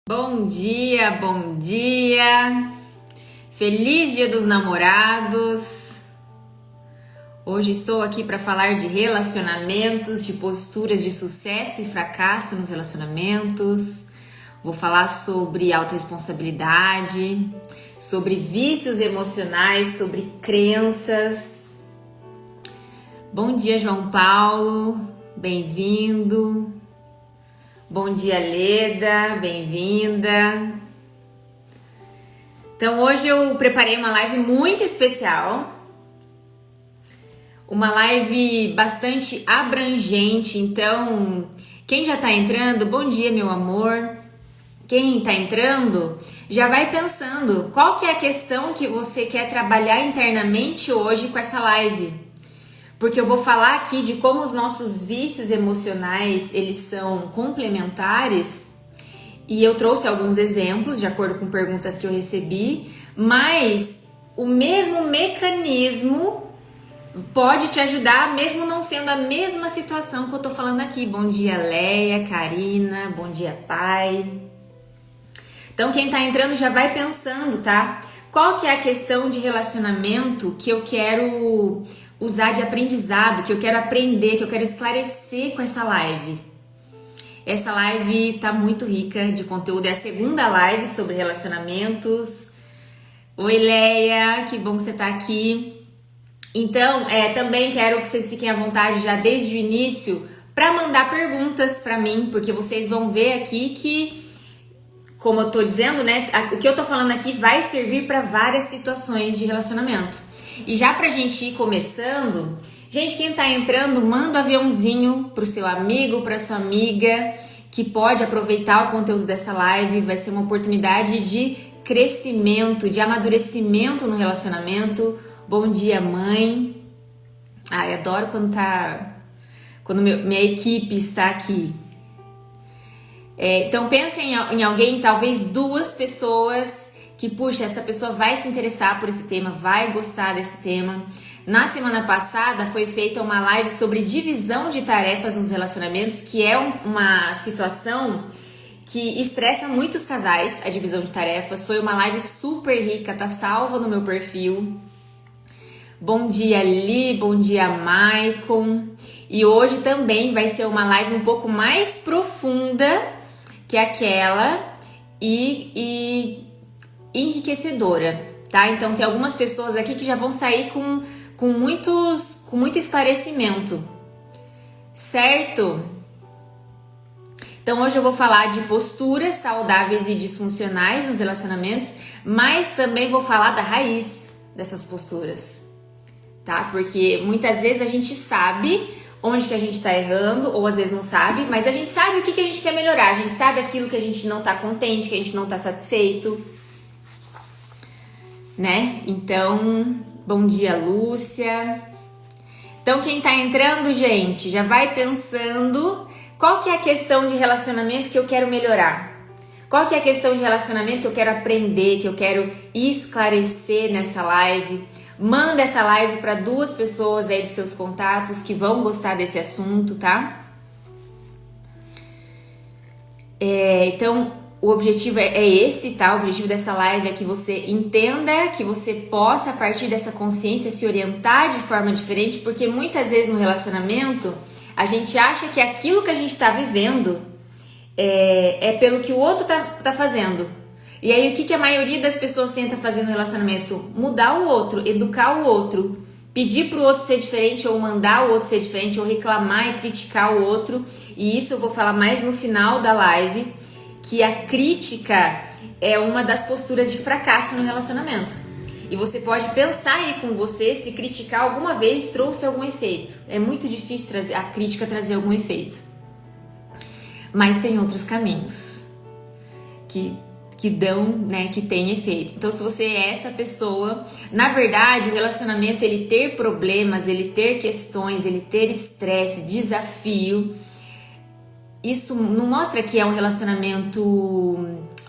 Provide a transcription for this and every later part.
Bom dia, bom dia! Feliz Dia dos Namorados! Hoje estou aqui para falar de relacionamentos, de posturas de sucesso e fracasso nos relacionamentos. Vou falar sobre autorresponsabilidade, sobre vícios emocionais, sobre crenças. Bom dia, João Paulo, bem-vindo. Bom dia, Leda, bem-vinda. Então hoje eu preparei uma live muito especial, uma live bastante abrangente. Então quem já tá entrando, bom dia, meu amor. Quem tá entrando, já vai pensando qual que é a questão que você quer trabalhar internamente hoje com essa live. Porque eu vou falar aqui de como os nossos vícios emocionais, eles são complementares, e eu trouxe alguns exemplos de acordo com perguntas que eu recebi, mas o mesmo mecanismo pode te ajudar mesmo não sendo a mesma situação que eu tô falando aqui. Bom dia, Leia, Karina, bom dia, pai. Então quem tá entrando já vai pensando, tá? Qual que é a questão de relacionamento que eu quero usar de aprendizado, que eu quero aprender, que eu quero esclarecer com essa live. Essa live tá muito rica de conteúdo, é a segunda live sobre relacionamentos. Oi, Leia, que bom que você tá aqui. Então, também quero que vocês fiquem à vontade já desde o início para mandar perguntas para mim, porque vocês vão ver aqui que, como eu tô dizendo, né, o que eu tô falando aqui vai servir para várias situações de relacionamento. E já pra gente ir começando, gente, quem tá entrando, manda um aviãozinho pro seu amigo, pra sua amiga, que pode aproveitar o conteúdo dessa live. Vai ser uma oportunidade de crescimento, de amadurecimento no relacionamento. Bom dia, mãe. Ai, adoro quando minha equipe está aqui. Então pensem em alguém, talvez duas pessoas que, puxa, essa pessoa vai se interessar por esse tema, vai gostar desse tema. Na semana passada foi feita uma live sobre divisão de tarefas nos relacionamentos, que é uma situação que estressa muitos casais, a divisão de tarefas. Foi uma live super rica, tá salva no meu perfil. Bom dia, Li, bom dia, Maicon. E hoje também vai ser uma live um pouco mais profunda que aquela e enriquecedora, tá? Então tem algumas pessoas aqui que já vão sair com muito esclarecimento, certo? Então hoje eu vou falar de posturas saudáveis e disfuncionais nos relacionamentos, mas também vou falar da raiz dessas posturas, tá? Porque muitas vezes a gente sabe onde que a gente tá errando, ou às vezes não sabe, mas a gente sabe o que a gente quer melhorar, a gente sabe aquilo que a gente não tá contente, que a gente não tá satisfeito, né? Então, bom dia, Lúcia. Então, quem tá entrando, gente, já vai pensando qual que é a questão de relacionamento que eu quero melhorar. Qual que é a questão de relacionamento que eu quero aprender, que eu quero esclarecer nessa live. Manda essa live para duas pessoas aí dos seus contatos que vão gostar desse assunto, tá? Então, o objetivo é esse, tá? O objetivo dessa live é que você entenda, que você possa, a partir dessa consciência, se orientar de forma diferente, porque muitas vezes no relacionamento, a gente acha que aquilo que a gente tá vivendo é pelo que o outro tá fazendo. E aí, o que a maioria das pessoas tenta fazer no relacionamento? Mudar o outro, educar o outro, pedir pro outro ser diferente, ou mandar o outro ser diferente, ou reclamar e criticar o outro. E isso eu vou falar mais no final da live, que a crítica é uma das posturas de fracasso no relacionamento. E você pode pensar aí com você se criticar alguma vez trouxe algum efeito. É muito difícil a crítica trazer algum efeito. Mas tem outros caminhos que dão, né, que tem efeito. Então, se você é essa pessoa, na verdade, o relacionamento, ele ter problemas, ele ter questões, ele ter estresse, desafio, isso não mostra que é um relacionamento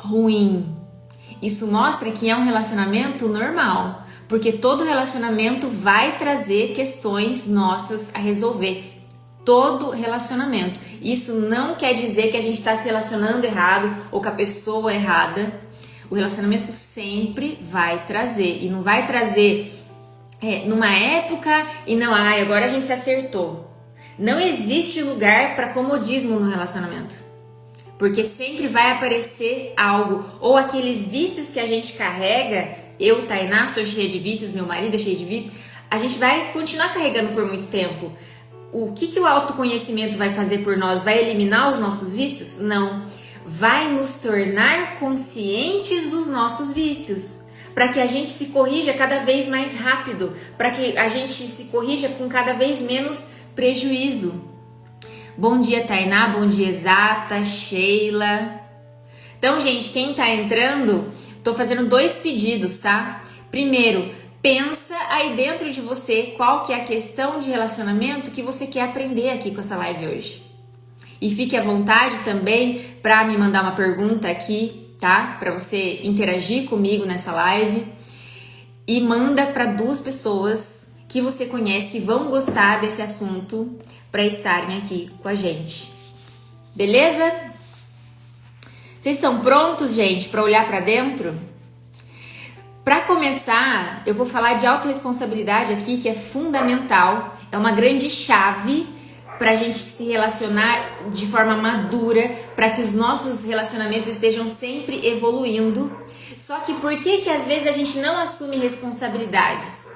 ruim. Isso mostra que é um relacionamento normal, porque todo relacionamento vai trazer questões nossas a resolver. todo relacionamento. Isso não quer dizer que a gente está se relacionando errado ou com a pessoa errada. O relacionamento sempre vai trazer, e não vai trazer numa época e não, agora a gente se acertou. Não existe lugar para comodismo no relacionamento, porque sempre vai aparecer algo, ou aqueles vícios que a gente carrega. Eu, Tainá, sou cheia de vícios, meu marido é cheio de vícios. A gente vai continuar carregando por muito tempo. O que o autoconhecimento vai fazer por nós? Vai eliminar os nossos vícios? Não. Vai nos tornar conscientes dos nossos vícios, para que a gente se corrija cada vez mais rápido, para que a gente se corrija com cada vez menos prejuízo. Bom dia, Tainá, bom dia, Exata, Sheila. Então, gente, quem tá entrando, tô fazendo 2 pedidos, tá? Primeiro, pensa aí dentro de você qual que é a questão de relacionamento que você quer aprender aqui com essa live hoje. E fique à vontade também para me mandar uma pergunta aqui, tá? Para você interagir comigo nessa live. E manda para 2 pessoas que você conhece que vão gostar desse assunto para estarem aqui com a gente. Beleza? Vocês estão prontos, gente, para olhar para dentro? Para começar, eu vou falar de autorresponsabilidade aqui, que é fundamental. É uma grande chave para a gente se relacionar de forma madura, para que os nossos relacionamentos estejam sempre evoluindo. Só que por que às vezes a gente não assume responsabilidades?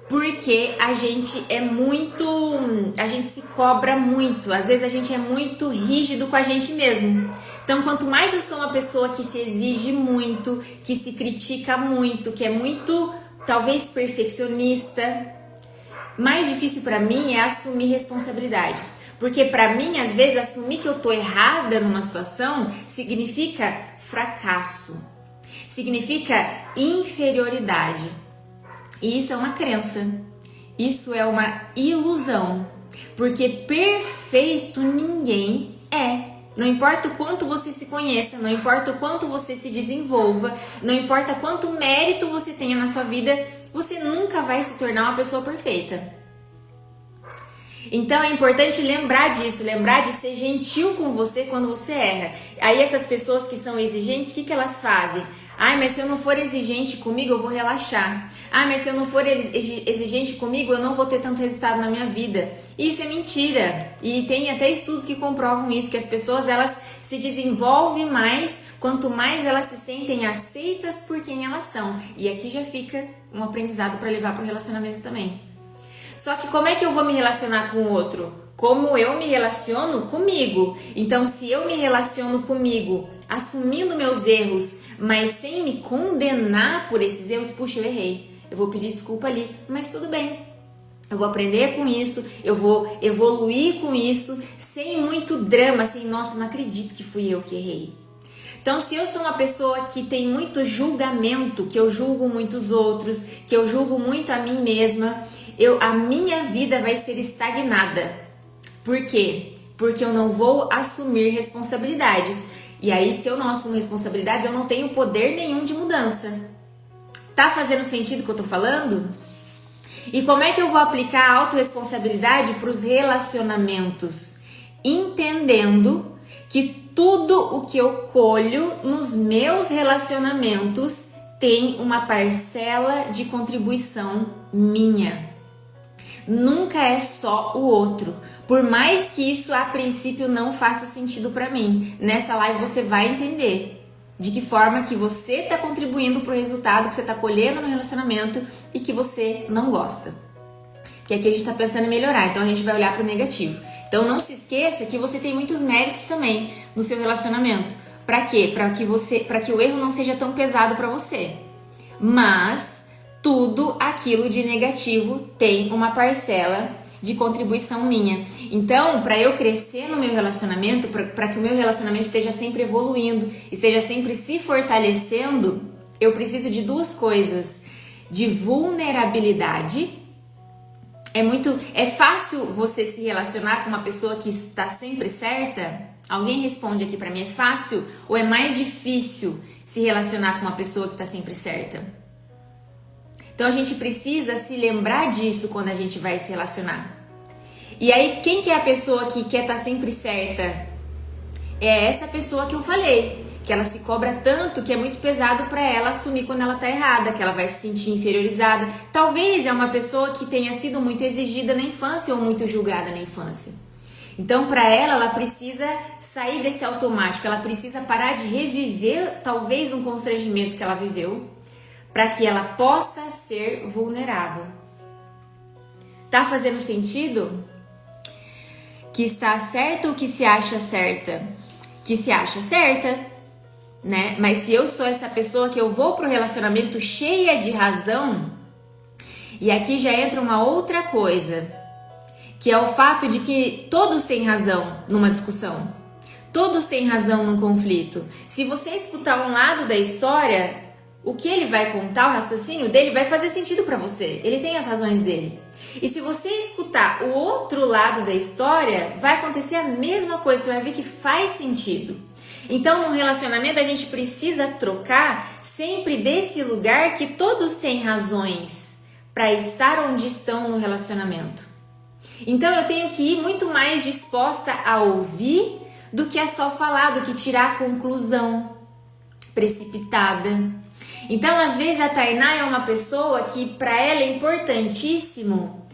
Porque a gente se cobra muito, às vezes a gente é muito rígido com a gente mesmo. Então, quanto mais eu sou uma pessoa que se exige muito, que se critica muito, que é muito, talvez, perfeccionista, mais difícil pra mim é assumir responsabilidades. Porque pra mim, às vezes, assumir que eu tô errada numa situação significa fracasso, significa inferioridade. E isso é uma crença, isso é uma ilusão, porque perfeito ninguém é. Não importa o quanto você se conheça, não importa o quanto você se desenvolva, não importa quanto mérito você tenha na sua vida, você nunca vai se tornar uma pessoa perfeita. Então é importante lembrar disso, lembrar de ser gentil com você quando você erra. Aí essas pessoas que são exigentes, o que elas fazem? Mas se eu não for exigente comigo, eu vou relaxar. Mas se eu não for exigente comigo, eu não vou ter tanto resultado na minha vida. E isso é mentira. E tem até estudos que comprovam isso, que as pessoas elas se desenvolvem mais quanto mais elas se sentem aceitas por quem elas são. E aqui já fica um aprendizado para levar para o relacionamento também. Só que como é que eu vou me relacionar com o outro? Como eu me relaciono comigo. Então, se eu me relaciono comigo assumindo meus erros, mas sem me condenar por esses erros, puxa, eu errei. Eu vou pedir desculpa ali, mas tudo bem. Eu vou aprender com isso, eu vou evoluir com isso, sem muito drama, sem, nossa, não acredito que fui eu que errei. Então, se eu sou uma pessoa que tem muito julgamento, que eu julgo muitos outros, que eu julgo muito a mim mesma, a minha vida vai ser estagnada. Por quê? Porque eu não vou assumir responsabilidades. E aí, se eu não assumo responsabilidades, eu não tenho poder nenhum de mudança. Tá fazendo sentido o que eu tô falando? E como é que eu vou aplicar a autorresponsabilidade para os relacionamentos? Entendendo que tudo o que eu colho nos meus relacionamentos tem uma parcela de contribuição minha. Nunca é só o outro. Por mais que isso a princípio não faça sentido para mim, nessa live você vai entender de que forma que você está contribuindo para o resultado que você está colhendo no relacionamento e que você não gosta. Porque aqui a gente está pensando em melhorar, então a gente vai olhar para o negativo. Então não se esqueça que você tem muitos méritos também no seu relacionamento. Para quê? Para que o erro não seja tão pesado para você. Mas tudo aquilo de negativo tem uma parcela de contribuição minha. Então, para eu crescer no meu relacionamento, para que o meu relacionamento esteja sempre evoluindo, esteja sempre se fortalecendo, eu preciso de 2 coisas: de vulnerabilidade. É fácil você se relacionar com uma pessoa que está sempre certa? Alguém responde aqui para mim, é fácil ou é mais difícil se relacionar com uma pessoa que está sempre certa? Então a gente precisa se lembrar disso quando a gente vai se relacionar. E aí, quem que é a pessoa que quer estar sempre certa? É essa pessoa que eu falei, que ela se cobra tanto que é muito pesado para ela assumir quando ela tá errada, que ela vai se sentir inferiorizada. Talvez é uma pessoa que tenha sido muito exigida na infância ou muito julgada na infância. Então, para ela precisa sair desse automático, ela precisa parar de reviver talvez um constrangimento que ela viveu, para que ela possa ser vulnerável. Tá fazendo sentido? Que está certa ou que se acha certa? Que se acha certa, né? Mas se eu sou essa pessoa que eu vou pro relacionamento cheia de razão, e aqui já entra uma outra coisa, que é o fato de que todos têm razão numa discussão. Todos têm razão num conflito. Se você escutar um lado da história, o que ele vai contar, o raciocínio dele vai fazer sentido para você. Ele tem as razões dele. E se você escutar o outro lado da história, vai acontecer a mesma coisa. Você vai ver que faz sentido. Então, no relacionamento, a gente precisa trocar sempre desse lugar que todos têm razões para estar onde estão no relacionamento. Então, eu tenho que ir muito mais disposta a ouvir do que a só falar, do que tirar a conclusão precipitada. Então, às vezes, a Tainá é uma pessoa que, para ela, é importantíssimo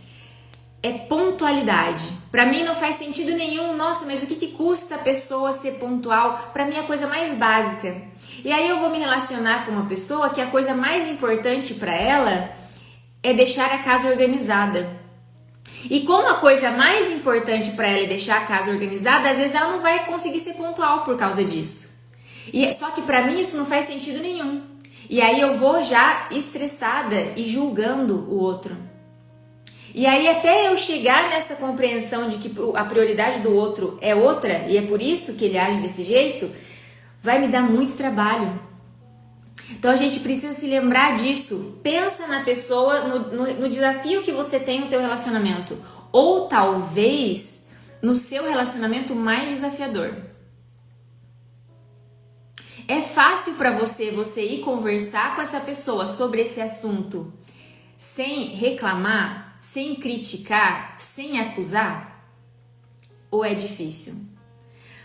pontualidade. Para mim, não faz sentido nenhum. Nossa, mas o que custa a pessoa ser pontual? Para mim, é a coisa mais básica. E aí, eu vou me relacionar com uma pessoa que a coisa mais importante para ela é deixar a casa organizada. E como a coisa mais importante para ela é deixar a casa organizada, às vezes ela não vai conseguir ser pontual por causa disso. Só que para mim isso não faz sentido nenhum. E aí eu vou já estressada e julgando o outro. E aí até eu chegar nessa compreensão de que a prioridade do outro é outra e é por isso que ele age desse jeito, vai me dar muito trabalho. Então a gente precisa se lembrar disso. Pensa na pessoa, no desafio que você tem no teu relacionamento. Ou talvez no seu relacionamento mais desafiador. É fácil para você ir conversar com essa pessoa sobre esse assunto sem reclamar, sem criticar, sem acusar? Ou é difícil?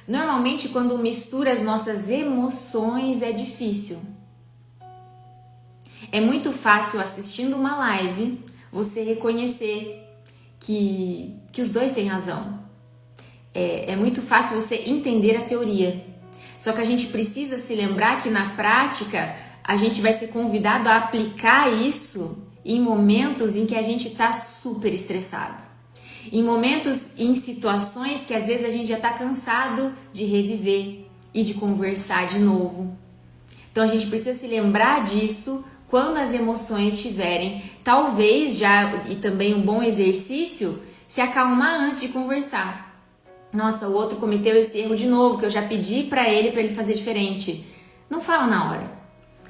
Normalmente quando mistura as nossas emoções é difícil. É muito fácil assistindo uma live você reconhecer que os dois têm razão. É muito fácil você entender a teoria. Só que a gente precisa se lembrar que na prática a gente vai ser convidado a aplicar isso em momentos em que a gente está super estressado. Em momentos, em situações que às vezes a gente já está cansado de reviver e de conversar de novo. Então a gente precisa se lembrar disso quando as emoções estiverem, talvez já, e também um bom exercício, se acalmar antes de conversar. Nossa, o outro cometeu esse erro de novo, que eu já pedi para ele fazer diferente. Não fala na hora.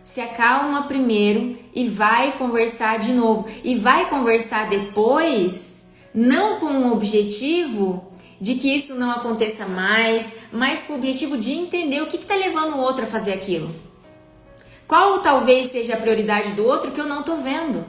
Se acalma primeiro e vai conversar de novo. E vai conversar depois, não com o objetivo de que isso não aconteça mais, mas com o objetivo de entender o que está levando o outro a fazer aquilo. Qual talvez seja a prioridade do outro que eu não estou vendo?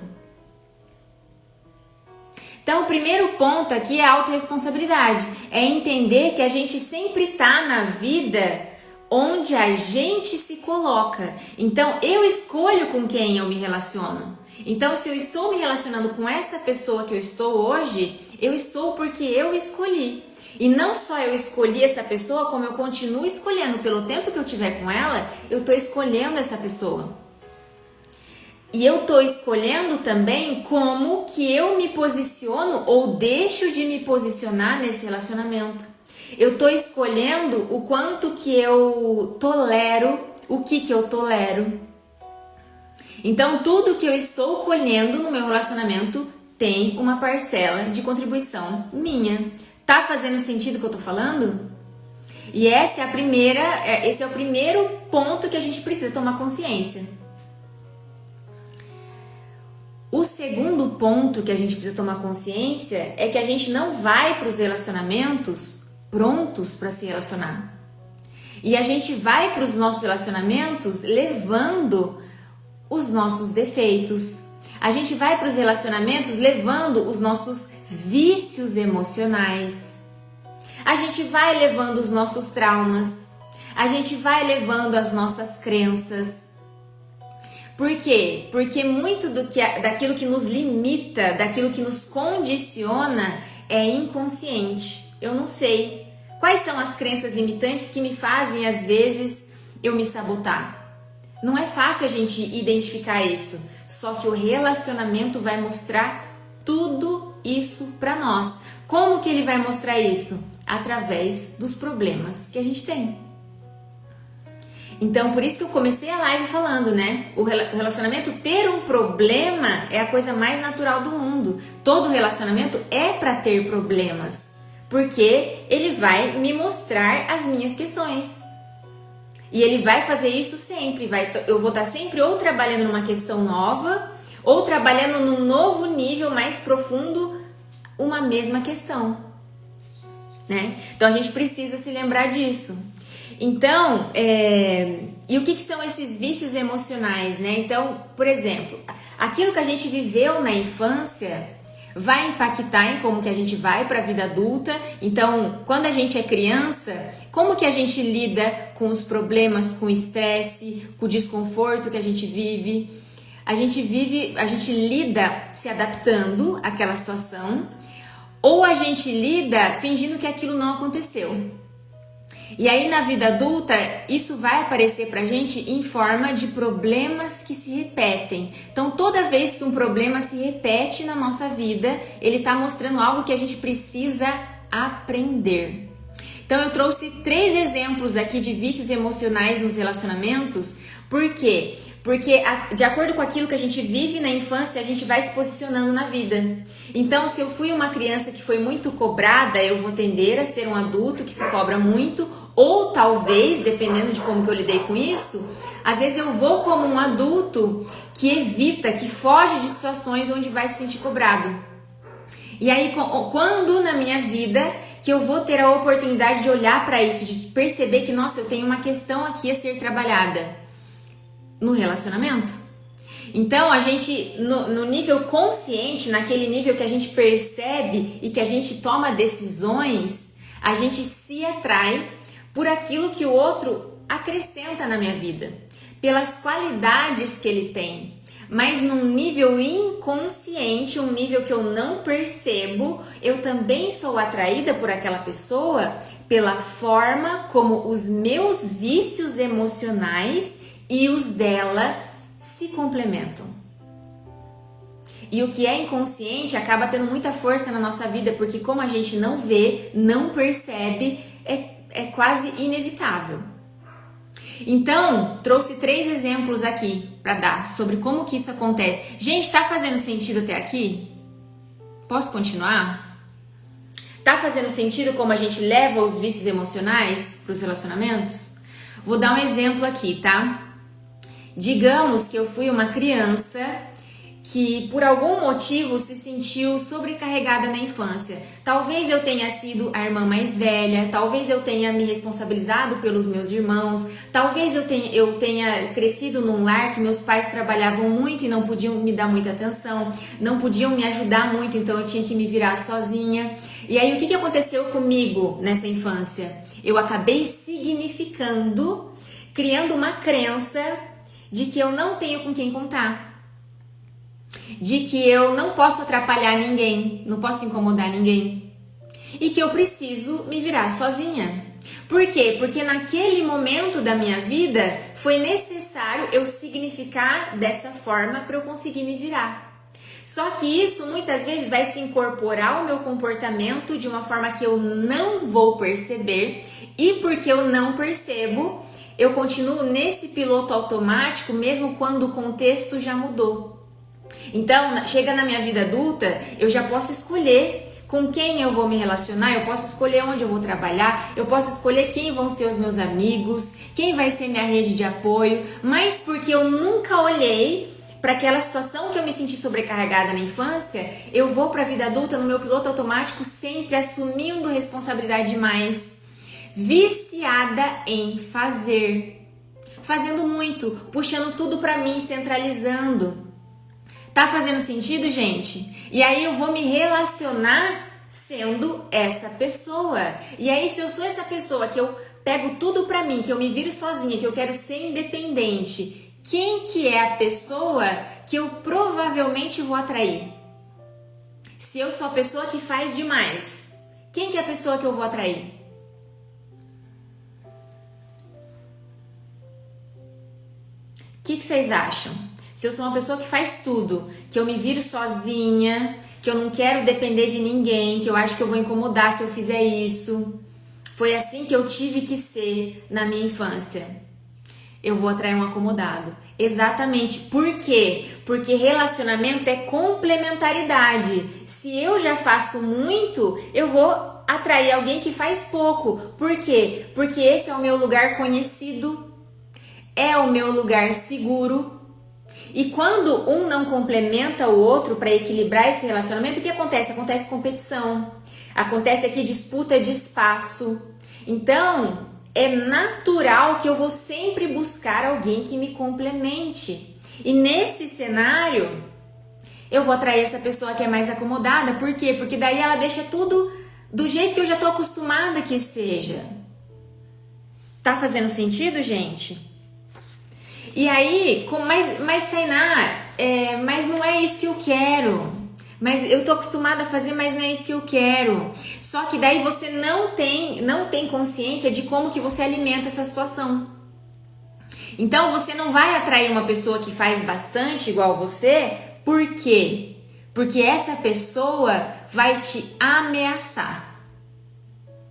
Então, o primeiro ponto aqui é a autorresponsabilidade. É entender que a gente sempre está na vida onde a gente se coloca. Então, eu escolho com quem eu me relaciono. Então, se eu estou me relacionando com essa pessoa que eu estou hoje, eu estou porque eu escolhi. E não só eu escolhi essa pessoa, como eu continuo escolhendo. Pelo tempo que eu tiver com ela, eu estou escolhendo essa pessoa. E eu estou escolhendo também como que eu me posiciono ou deixo de me posicionar nesse relacionamento. Eu estou escolhendo o quanto que eu tolero, o que eu tolero. Então, tudo que eu estou colhendo no meu relacionamento tem uma parcela de contribuição minha. Tá fazendo sentido o que eu tô falando? E esse é o primeiro ponto que a gente precisa tomar consciência. O segundo ponto que a gente precisa tomar consciência é que a gente não vai para os relacionamentos prontos para se relacionar. E a gente vai para os nossos relacionamentos levando os nossos defeitos, A gente vai para os relacionamentos levando os nossos vícios emocionais. A gente vai levando os nossos traumas. A gente vai levando as nossas crenças. Por quê? Porque muito daquilo que nos limita, daquilo que nos condiciona é inconsciente. Eu não sei. Quais são as crenças limitantes que me fazem, às vezes, eu me sabotar? Não é fácil a gente identificar isso. Só que o relacionamento vai mostrar tudo isso para nós. Como que ele vai mostrar isso? Através dos problemas que a gente tem. Então, por isso que eu comecei a live falando, né? O relacionamento, ter um problema é a coisa mais natural do mundo. Todo relacionamento é para ter problemas, porque ele vai me mostrar as minhas questões. E ele vai fazer isso sempre. Eu vou estar sempre ou trabalhando numa questão nova, ou trabalhando num novo nível mais profundo, uma mesma questão, né? Então, a gente precisa se lembrar disso. Então, e o que são esses vícios emocionais, né? Então, por exemplo, aquilo que a gente viveu na infância vai impactar em como que a gente vai para a vida adulta. Então, quando a gente é criança, como que a gente lida com os problemas, com o estresse, com o desconforto que a gente vive? A gente lida se adaptando àquela situação, ou a gente lida fingindo que aquilo não aconteceu. E aí na vida adulta, isso vai aparecer pra gente em forma de problemas que se repetem. Então toda vez que um problema se repete na nossa vida, ele tá mostrando algo que a gente precisa aprender. Então eu trouxe 3 exemplos aqui de vícios emocionais nos relacionamentos. Por quê? Porque de acordo com aquilo que a gente vive na infância, a gente vai se posicionando na vida. Então, se eu fui uma criança que foi muito cobrada, eu vou tender a ser um adulto que se cobra muito, ou talvez, dependendo de como que eu lidei com isso, às vezes eu vou como um adulto que evita, que foge de situações onde vai se sentir cobrado. E aí, quando na minha vida que eu vou ter a oportunidade de olhar para isso, de perceber que, nossa, eu tenho uma questão aqui a ser trabalhada no relacionamento. Então, a gente, no nível consciente, naquele nível que a gente percebe e que a gente toma decisões, a gente se atrai por aquilo que o outro acrescenta na minha vida, pelas qualidades que ele tem. Mas num nível inconsciente, um nível que eu não percebo, eu também sou atraída por aquela pessoa pela forma como os meus vícios emocionais e os dela se complementam. E o que é inconsciente acaba tendo muita força na nossa vida, porque como a gente não vê, não percebe, é quase inevitável. Então, trouxe 3 exemplos aqui para dar sobre como que isso acontece. Gente, tá fazendo sentido até aqui? Posso continuar? Tá fazendo sentido como a gente leva os vícios emocionais para os relacionamentos? Vou dar um exemplo aqui, tá? Digamos que eu fui uma criança que por algum motivo se sentiu sobrecarregada na infância. Talvez eu tenha sido a irmã mais velha, talvez eu tenha me responsabilizado pelos meus irmãos, talvez eu tenha crescido num lar que meus pais trabalhavam muito e não podiam me dar muita atenção, não podiam me ajudar muito, então eu tinha que me virar sozinha. E aí o que aconteceu comigo nessa infância? Eu acabei significando, criando uma crença de que eu não tenho com quem contar, de que eu não posso atrapalhar ninguém, não posso incomodar ninguém e que eu preciso me virar sozinha. Por quê? Porque naquele momento da minha vida foi necessário eu significar dessa forma para eu conseguir me virar. Só que isso muitas vezes vai se incorporar ao meu comportamento de uma forma que eu não vou perceber, e porque eu não percebo, eu continuo nesse piloto automático mesmo quando o contexto já mudou. Então, chega na minha vida adulta, eu já posso escolher com quem eu vou me relacionar, eu posso escolher onde eu vou trabalhar, eu posso escolher quem vão ser os meus amigos, quem vai ser minha rede de apoio, mas porque eu nunca olhei para aquela situação que eu me senti sobrecarregada na infância, eu vou para a vida adulta no meu piloto automático, sempre assumindo responsabilidade demais, viciada em fazer, fazendo muito, puxando tudo para mim, centralizando. Tá fazendo sentido, gente? E aí eu vou me relacionar sendo essa pessoa. E aí, se eu sou essa pessoa que eu pego tudo pra mim, que eu me viro sozinha, que eu quero ser independente, quem que é a pessoa que eu provavelmente vou atrair? Se eu sou a pessoa que faz demais, quem que é a pessoa que eu vou atrair? O que vocês acham? Se eu sou uma pessoa que faz tudo, que eu me viro sozinha, que eu não quero depender de ninguém, que eu acho que eu vou incomodar se eu fizer isso, foi assim que eu tive que ser na minha infância. Eu vou atrair um acomodado. Exatamente. Por quê? Porque relacionamento é complementaridade. Se eu já faço muito, eu vou atrair alguém que faz pouco. Por quê? Porque esse é o meu lugar conhecido, é o meu lugar seguro. E quando um não complementa o outro para equilibrar esse relacionamento, o que acontece? Acontece competição. Acontece aqui disputa de espaço. Então, é natural que eu vou sempre buscar alguém que me complemente. E nesse cenário, eu vou atrair essa pessoa que é mais acomodada. Por quê? Porque daí ela deixa tudo do jeito que eu já tô acostumada que seja. Tá fazendo sentido, gente? E aí, mas Tainá, mas não é isso que eu quero. Mas eu tô acostumada a fazer, mas não é isso que eu quero. Só que daí você não tem consciência de como que você alimenta essa situação. Então você não vai atrair uma pessoa que faz bastante igual você. Por quê? Porque essa pessoa vai te ameaçar.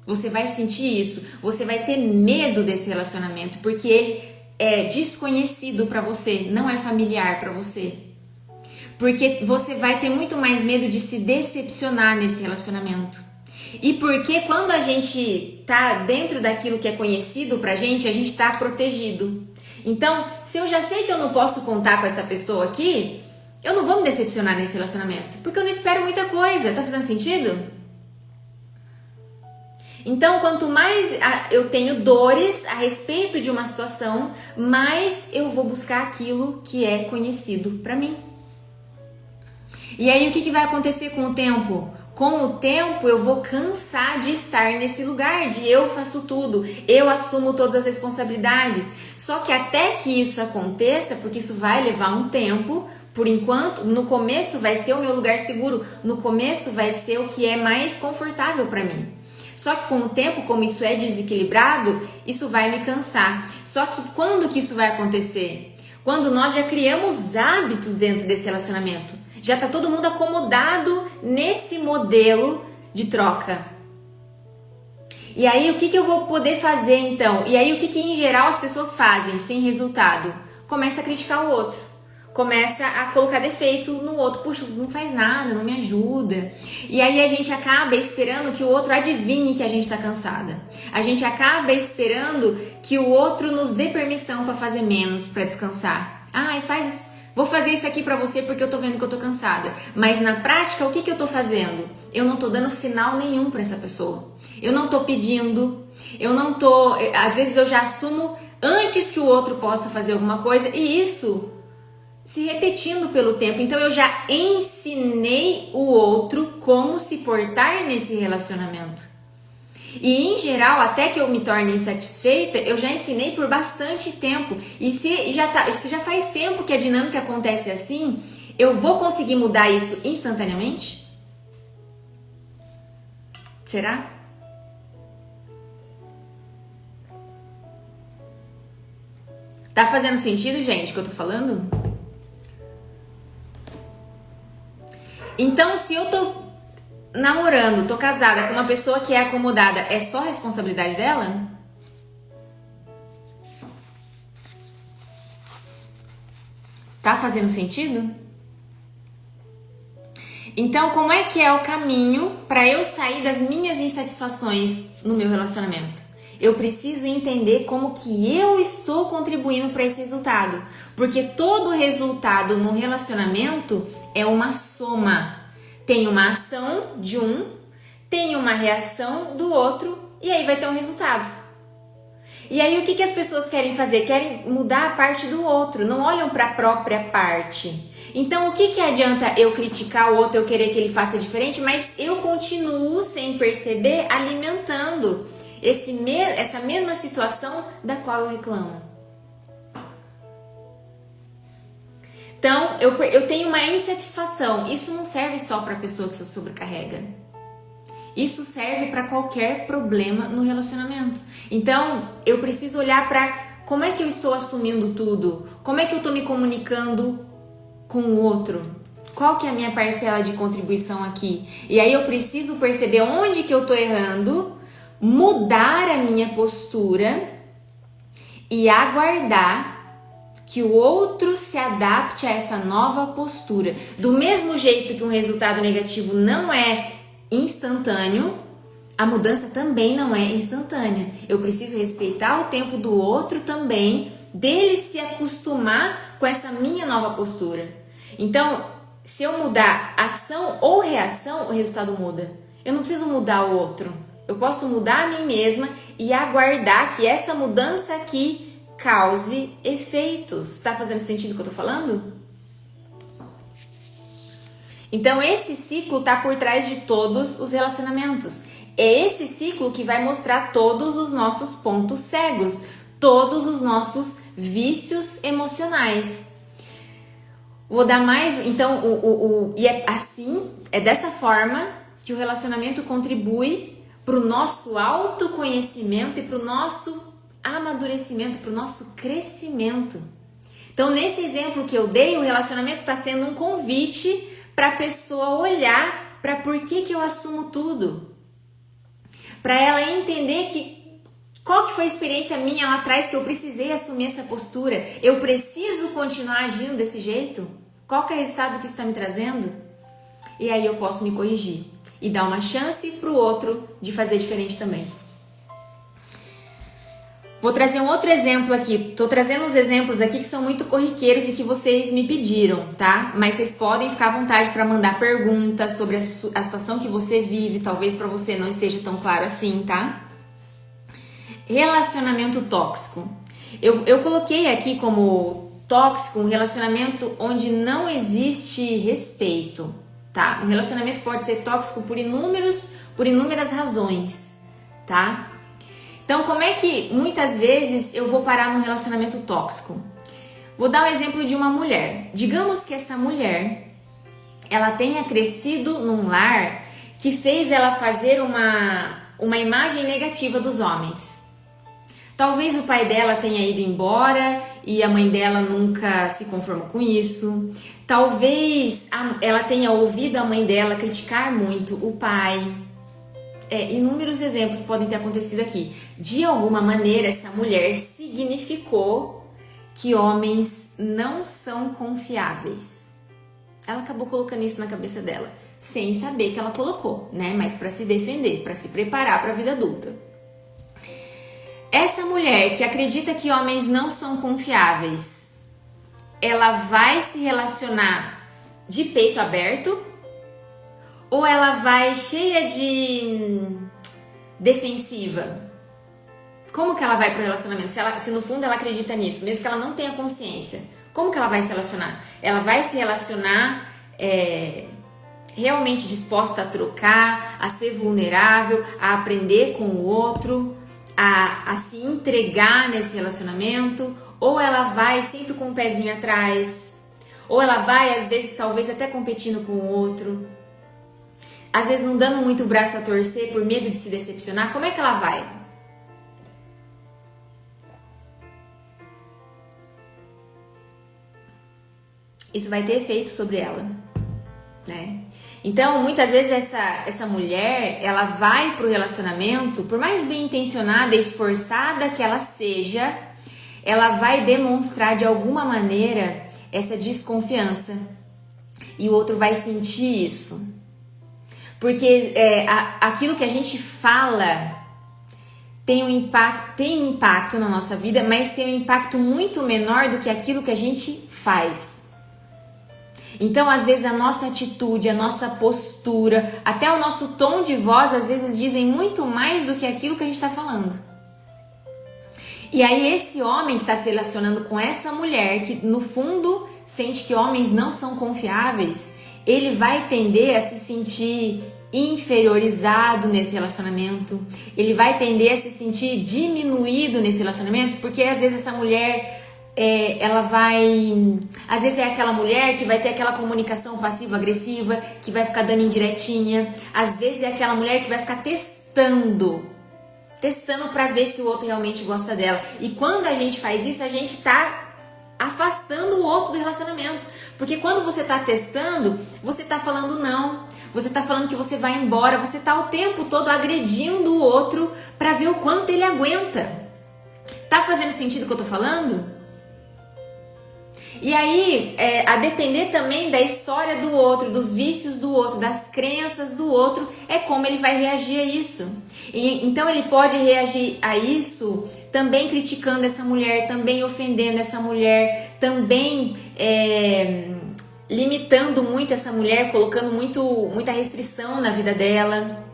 Você vai sentir isso. Você vai ter medo desse relacionamento, porque ele é desconhecido para você, não é familiar para você. Porque você vai ter muito mais medo de se decepcionar nesse relacionamento. E porque quando a gente tá dentro daquilo que é conhecido pra gente, a gente tá protegido. Então, se eu já sei que eu não posso contar com essa pessoa aqui, eu não vou me decepcionar nesse relacionamento, porque eu não espero muita coisa. Tá fazendo sentido? Então, quanto mais eu tenho dores a respeito de uma situação, mais eu vou buscar aquilo que é conhecido pra mim. E aí, o que vai acontecer com o tempo? Com o tempo, eu vou cansar de estar nesse lugar, de eu faço tudo, eu assumo todas as responsabilidades. Só que até que isso aconteça, porque isso vai levar um tempo, por enquanto, no começo vai ser o meu lugar seguro, no começo vai ser o que é mais confortável para mim. Só que com o tempo, como isso é desequilibrado, isso vai me cansar. Só que quando que isso vai acontecer? Quando nós já criamos hábitos dentro desse relacionamento. Já está todo mundo acomodado nesse modelo de troca. E aí, o que eu vou poder fazer então? E aí, o que em geral as pessoas fazem sem resultado? Começa a criticar o outro. Começa a colocar defeito no outro. Puxa, não faz nada, não me ajuda. E aí a gente acaba esperando que o outro adivinhe que a gente está cansada. A gente acaba esperando que o outro nos dê permissão para fazer menos, para descansar. Faz isso. Vou fazer isso aqui pra você porque eu tô vendo que eu tô cansada. Mas na prática, o que eu tô fazendo? Eu não tô dando sinal nenhum pra essa pessoa. Eu não tô pedindo. Eu não tô... Às vezes eu já assumo antes que o outro possa fazer alguma coisa. E isso se repetindo pelo tempo. Então eu já ensinei o outro como se portar nesse relacionamento. E em geral, até que eu me torne insatisfeita, eu já ensinei por bastante tempo. E se já faz tempo que a dinâmica acontece assim, eu vou conseguir mudar isso instantaneamente? Será? Tá fazendo sentido, gente, o que eu tô falando? Então, se eu tô namorando, tô casada com uma pessoa que é acomodada, é só responsabilidade dela? Tá fazendo sentido? Então, como é que é o caminho para eu sair das minhas insatisfações no meu relacionamento? Eu preciso entender como que eu estou contribuindo para esse resultado, porque todo resultado no relacionamento é uma soma. Tem uma ação de um, tem uma reação do outro e aí vai ter um resultado. E aí o que as pessoas querem fazer? Querem mudar a parte do outro, não olham para a própria parte. Então, o que adianta eu criticar o outro, eu querer que ele faça diferente, mas eu continuo, sem perceber, alimentando essa mesma situação da qual eu reclamo. Então, eu tenho uma insatisfação. Isso não serve só para a pessoa que se sobrecarrega. Isso serve para qualquer problema no relacionamento. Então, eu preciso olhar para como é que eu estou assumindo tudo, como é que eu estou me comunicando com o outro, qual que é a minha parcela de contribuição aqui. E aí eu preciso perceber onde que eu estou errando, mudar a minha postura e aguardar que o outro se adapte a essa nova postura. Do mesmo jeito que um resultado negativo não é instantâneo, a mudança também não é instantânea. Eu preciso respeitar o tempo do outro também, dele se acostumar com essa minha nova postura. Então, se eu mudar ação ou reação, o resultado muda. Eu não preciso mudar o outro. Eu posso mudar a mim mesma e aguardar que essa mudança aqui cause efeitos. Tá fazendo sentido o que eu tô falando? Então, esse ciclo tá por trás de todos os relacionamentos. É esse ciclo que vai mostrar todos os nossos pontos cegos, todos os nossos vícios emocionais. Vou dar mais... Então, e é assim, é dessa forma que o relacionamento contribui para o nosso autoconhecimento e para o nosso amadurecimento, para o nosso crescimento. Então, nesse exemplo que eu dei, o relacionamento está sendo um convite para a pessoa olhar para por que eu assumo tudo. Para ela entender qual que foi a experiência minha lá atrás que eu precisei assumir essa postura. Eu preciso continuar agindo desse jeito? Qual que é o resultado que isso está me trazendo? E aí eu posso me corrigir e dar uma chance para o outro de fazer diferente também. Vou trazer um outro exemplo aqui. Tô trazendo uns exemplos aqui que são muito corriqueiros e que vocês me pediram, tá? Mas vocês podem ficar à vontade para mandar perguntas sobre a situação que você vive. Talvez para você não esteja tão claro assim, tá? Relacionamento tóxico. Eu coloquei aqui como tóxico um relacionamento onde não existe respeito, tá? Um relacionamento pode ser tóxico por inúmeras razões, tá? Então, como é que muitas vezes eu vou parar num relacionamento tóxico? Vou dar um exemplo de uma mulher. Digamos que essa mulher, ela tenha crescido num lar que fez ela fazer uma imagem negativa dos homens. Talvez o pai dela tenha ido embora e a mãe dela nunca se conformou com isso. Talvez ela tenha ouvido a mãe dela criticar muito o pai. Inúmeros exemplos podem ter acontecido aqui. De alguma maneira, essa mulher significou que homens não são confiáveis. Ela acabou colocando isso na cabeça dela, sem saber que ela colocou, né? Mas para se defender, para se preparar para a vida adulta. Essa mulher que acredita que homens não são confiáveis, ela vai se relacionar de peito aberto? Ou ela vai cheia de defensiva? Como que ela vai pro relacionamento? Se no fundo ela acredita nisso, mesmo que ela não tenha consciência, como que ela vai se relacionar? Ela vai se relacionar realmente disposta a trocar, a ser vulnerável, a aprender com o outro, a se entregar nesse relacionamento? Ou ela vai sempre com o pezinho atrás? Ou ela vai, às vezes, talvez até competindo com o outro? Às vezes não dando muito o braço a torcer por medo de se decepcionar? Como é que ela vai? Isso vai ter efeito sobre ela, né? Então, muitas vezes essa mulher, ela vai pro relacionamento, por mais bem intencionada e esforçada que ela seja, ela vai demonstrar de alguma maneira essa desconfiança. E o outro vai sentir isso. Porque aquilo que a gente fala tem um impacto na nossa vida, mas tem um impacto muito menor do que aquilo que a gente faz. Então, às vezes, a nossa atitude, a nossa postura, até o nosso tom de voz, às vezes, dizem muito mais do que aquilo que a gente está falando. E aí, esse homem que está se relacionando com essa mulher, que no fundo sente que homens não são confiáveis, ele vai tender a se sentir inferiorizado nesse relacionamento, ele vai tender a se sentir diminuído nesse relacionamento, porque às vezes essa mulher, ela vai... Às vezes é aquela mulher que vai ter aquela comunicação passiva-agressiva, que vai ficar dando indiretinha, às vezes é aquela mulher que vai ficar testando para ver se o outro realmente gosta dela. E quando a gente faz isso, a gente tá afastando o outro do relacionamento. Porque quando você tá testando, você tá falando não, você tá falando que você vai embora, você tá o tempo todo agredindo o outro para ver o quanto ele aguenta. Tá fazendo sentido o que eu tô falando? E aí, a depender também da história do outro, dos vícios do outro, das crenças do outro, é como ele vai reagir a isso. Então ele pode reagir a isso também criticando essa mulher, também ofendendo essa mulher, também limitando muito essa mulher, colocando muita restrição na vida dela.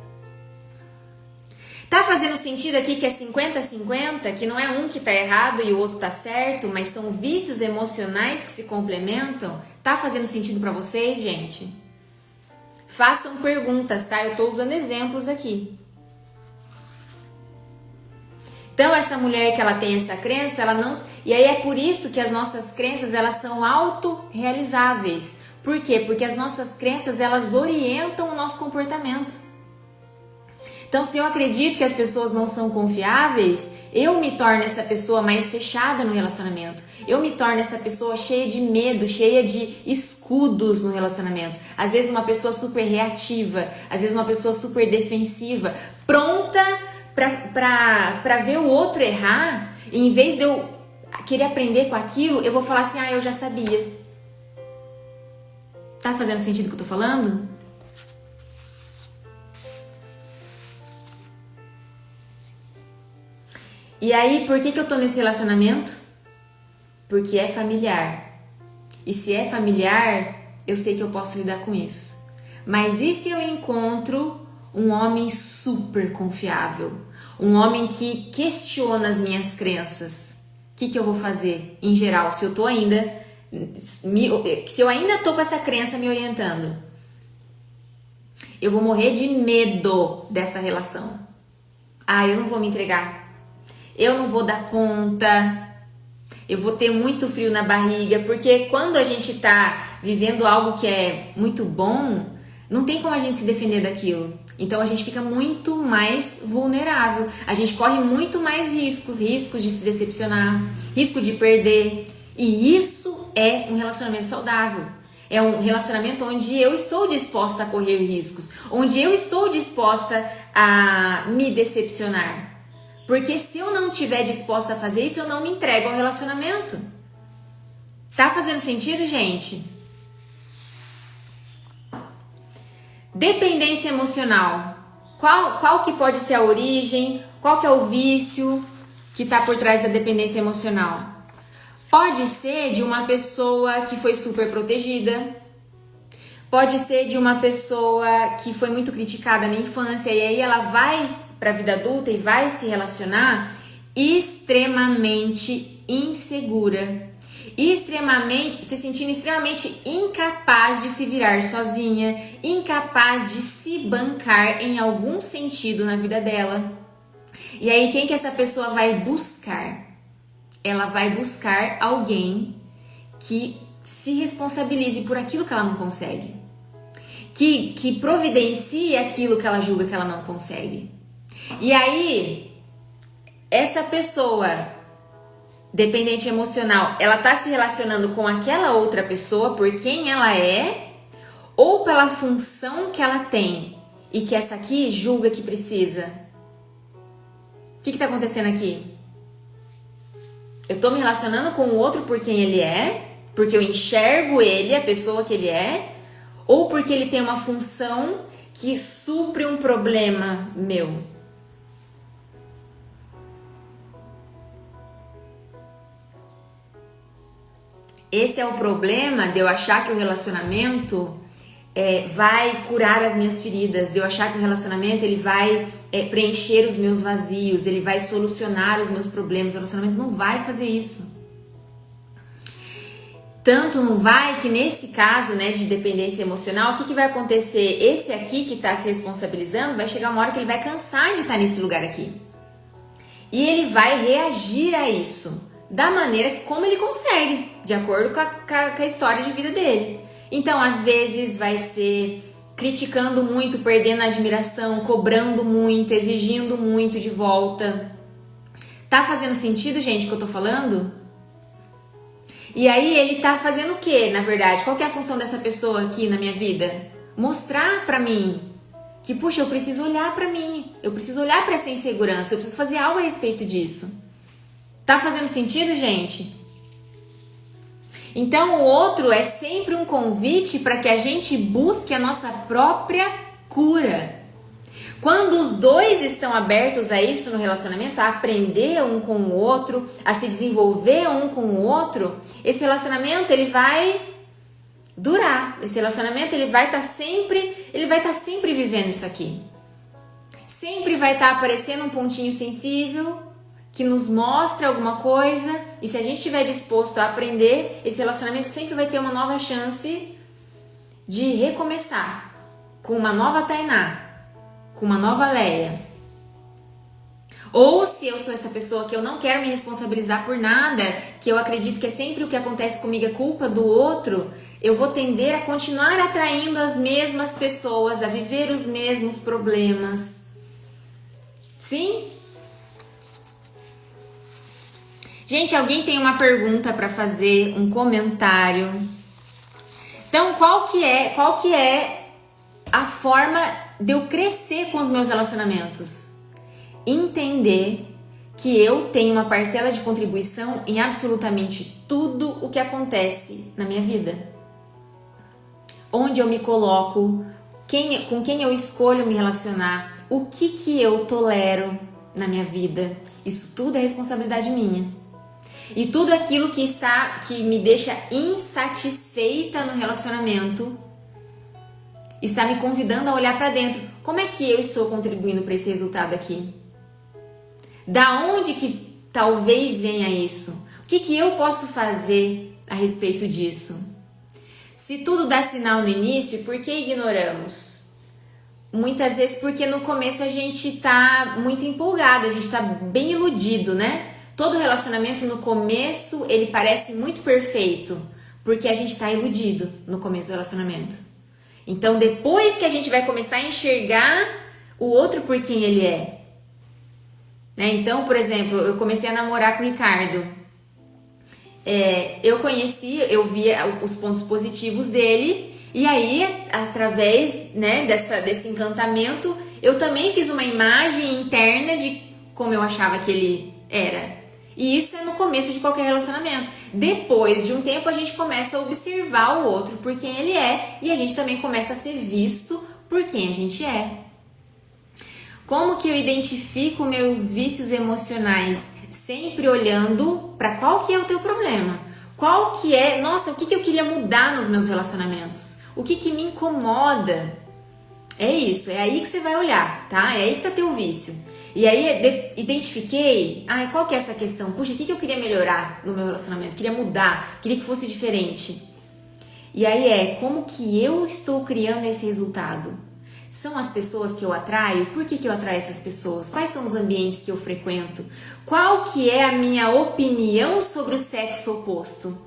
Tá fazendo sentido aqui que é 50-50, que não é um que tá errado e o outro tá certo, mas são vícios emocionais que se complementam? Tá fazendo sentido pra vocês, gente? Façam perguntas, tá? Eu tô usando exemplos aqui. Então, essa mulher que ela tem essa crença, ela não... E aí é por isso que as nossas crenças, elas são autorrealizáveis. Por quê? Porque as nossas crenças, elas orientam o nosso comportamento. Então, se eu acredito que as pessoas não são confiáveis, eu me torno essa pessoa mais fechada no relacionamento. Eu me torno essa pessoa cheia de medo, cheia de escudos no relacionamento. Às vezes uma pessoa super reativa, às vezes uma pessoa super defensiva, pronta pra ver o outro errar. E em vez de eu querer aprender com aquilo, eu vou falar assim, eu já sabia. Tá fazendo sentido o que eu tô falando? E aí, por que eu tô nesse relacionamento? Porque é familiar. E se é familiar, eu sei que eu posso lidar com isso. Mas e se eu encontro um homem super confiável? Um homem que questiona as minhas crenças? O que eu vou fazer, em geral, se eu tô ainda... Se eu ainda tô com essa crença me orientando? Eu vou morrer de medo dessa relação. Eu não vou me entregar. Eu não vou dar conta, eu vou ter muito frio na barriga, porque quando a gente tá vivendo algo que é muito bom, não tem como a gente se defender daquilo. Então a gente fica muito mais vulnerável, a gente corre muito mais riscos de se decepcionar, risco de perder. E isso é um relacionamento saudável. É um relacionamento onde eu estou disposta a correr riscos, onde eu estou disposta a me decepcionar. Porque se eu não estiver disposta a fazer isso, eu não me entrego ao relacionamento. Tá fazendo sentido, gente? Dependência emocional. Qual que pode ser a origem? Qual que é o vício que tá por trás da dependência emocional? Pode ser de uma pessoa que foi super protegida. Pode ser de uma pessoa que foi muito criticada na infância e aí ela vai para a vida adulta e vai se relacionar extremamente insegura, se sentindo extremamente incapaz de se virar sozinha, incapaz de se bancar em algum sentido na vida dela. E aí quem que essa pessoa vai buscar? Ela vai buscar alguém que se responsabilize por aquilo que ela não consegue, que providencie aquilo que ela julga que ela não consegue. E aí, essa pessoa dependente emocional, ela tá se relacionando com aquela outra pessoa por quem ela é ou pela função que ela tem e que essa aqui julga que precisa? O que tá acontecendo aqui? Eu tô me relacionando com o outro por quem ele é, porque eu enxergo ele, a pessoa que ele é, ou porque ele tem uma função que supre um problema meu? Esse é o problema de eu achar que o relacionamento vai curar as minhas feridas, de eu achar que o relacionamento ele vai preencher os meus vazios, ele vai solucionar os meus problemas. O relacionamento não vai fazer isso. tanto não vai, que nesse caso, né, de dependência emocional, o que vai acontecer? Esse aqui que tá se responsabilizando, vai chegar uma hora que ele vai cansar de estar nesse lugar aqui. E ele vai reagir a isso da maneira como ele consegue, de acordo com a história de vida dele. Então, às vezes, vai ser criticando muito, perdendo a admiração, cobrando muito, exigindo muito de volta. Tá fazendo sentido, gente, o que eu tô falando? E aí, ele tá fazendo o quê, na verdade? Qual que é a função dessa pessoa aqui na minha vida? Mostrar pra mim que, puxa, eu preciso olhar pra mim, eu preciso olhar pra essa insegurança, eu preciso fazer algo a respeito disso. Tá fazendo sentido, gente? Então, o outro é sempre um convite para que a gente busque a nossa própria cura. Quando os dois estão abertos a isso no relacionamento, a aprender um com o outro, a se desenvolver um com o outro, esse relacionamento ele vai durar. Esse relacionamento ele vai estar sempre vivendo isso aqui. Sempre vai estar aparecendo um pontinho sensível que nos mostra alguma coisa, e se a gente estiver disposto a aprender, esse relacionamento sempre vai ter uma nova chance de recomeçar com uma nova Tainá, com uma nova Leia. Ou se eu sou essa pessoa que eu não quero me responsabilizar por nada, que eu acredito que é sempre o que acontece comigo é culpa do outro, eu vou tender a continuar atraindo as mesmas pessoas, a viver os mesmos problemas. Sim? Gente, alguém tem uma pergunta para fazer, um comentário? Então, qual que é a forma de eu crescer com os meus relacionamentos? Entender que eu tenho uma parcela de contribuição em absolutamente tudo o que acontece na minha vida. Onde eu me coloco, com quem eu escolho me relacionar, o que eu tolero na minha vida. Isso tudo é responsabilidade minha. E tudo aquilo que me deixa insatisfeita no relacionamento está me convidando a olhar para dentro. Como é que eu estou contribuindo para esse resultado aqui? Da onde que talvez venha isso? O que eu posso fazer a respeito disso? Se tudo dá sinal no início, por que ignoramos? Muitas vezes porque no começo a gente tá muito empolgado, a gente tá bem iludido, né? Todo relacionamento no começo, ele parece muito perfeito, porque a gente tá iludido no começo do relacionamento. Então, depois que a gente vai começar a enxergar o outro por quem ele é. Né? Então, por exemplo, eu comecei a namorar com o Ricardo. Eu via os pontos positivos dele, e aí, através, né, desse encantamento, eu também fiz uma imagem interna de como eu achava que ele era. E isso é no começo de qualquer relacionamento. Depois de um tempo, a gente começa a observar o outro por quem ele é, e a gente também começa a ser visto por quem a gente é. Como que eu identifico meus vícios emocionais? Sempre olhando para qual que é o teu problema. Qual que é, o que eu queria mudar nos meus relacionamentos? O que me incomoda? É isso, é aí que você vai olhar, tá? É aí que tá teu vício. E aí, identifiquei, qual que é essa questão? Puxa, o que eu queria melhorar no meu relacionamento? Queria mudar, queria que fosse diferente. E aí como que eu estou criando esse resultado? São as pessoas que eu atraio? Por que eu atraio essas pessoas? Quais são os ambientes que eu frequento? Qual que é a minha opinião sobre o sexo oposto?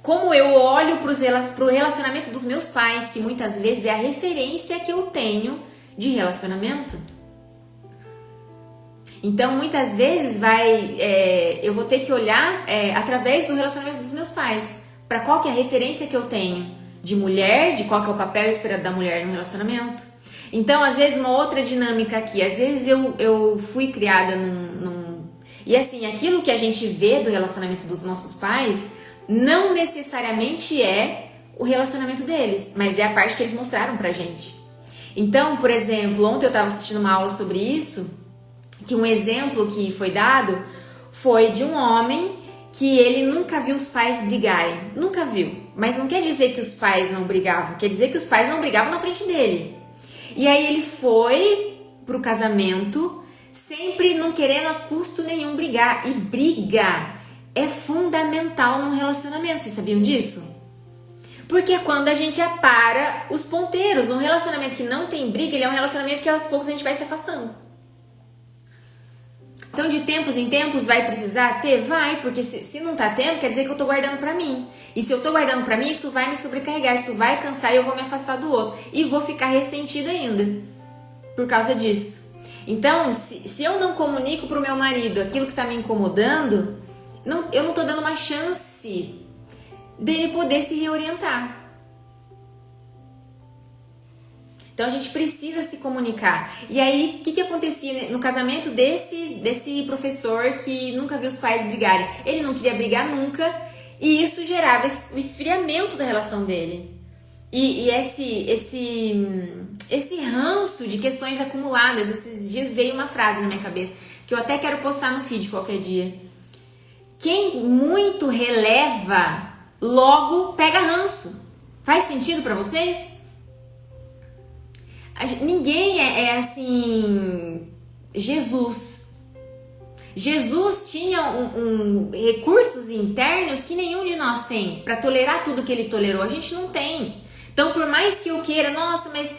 Como eu olho para o relacionamento dos meus pais, que muitas vezes é a referência que eu tenho de relacionamento. Então, muitas vezes eu vou ter que olhar através do relacionamento dos meus pais, para qual que é a referência que eu tenho de mulher, de qual que é o papel esperado da mulher no relacionamento. Então, às vezes, uma outra dinâmica aqui, às vezes eu fui criada E assim, aquilo que a gente vê do relacionamento dos nossos pais não necessariamente é o relacionamento deles, mas é a parte que eles mostraram pra gente. Então, por exemplo, ontem eu estava assistindo uma aula sobre isso, que um exemplo que foi dado foi de um homem que ele nunca viu os pais brigarem. Nunca viu. Mas não quer dizer que os pais não brigavam, quer dizer que os pais não brigavam na frente dele. E aí ele foi pro casamento, sempre não querendo a custo nenhum brigar. E briga é fundamental num relacionamento. Vocês sabiam disso? Porque é quando a gente apara os ponteiros. Um relacionamento que não tem briga, ele é um relacionamento que aos poucos a gente vai se afastando. Então, de tempos em tempos, vai precisar ter? Vai, porque se não tá tendo, quer dizer que eu tô guardando pra mim. E se eu tô guardando pra mim, isso vai me sobrecarregar, isso vai cansar e eu vou me afastar do outro. E vou ficar ressentida ainda por causa disso. Então, se eu não comunico pro meu marido aquilo que tá me incomodando, eu não tô dando uma chance dele poder se reorientar. Então a gente precisa se comunicar. E aí, o que acontecia no casamento desse professor que nunca viu os pais brigarem? Ele não queria brigar nunca e isso gerava o esfriamento da relação dele. E esse ranço de questões acumuladas. Esses dias veio uma frase na minha cabeça que eu até quero postar no feed qualquer dia. Quem muito releva, logo pega ranço. Faz sentido pra vocês? Ninguém é assim... Jesus tinha recursos internos que nenhum de nós tem para tolerar tudo que ele tolerou. A gente não tem. Então, por mais que eu queira, nossa, mas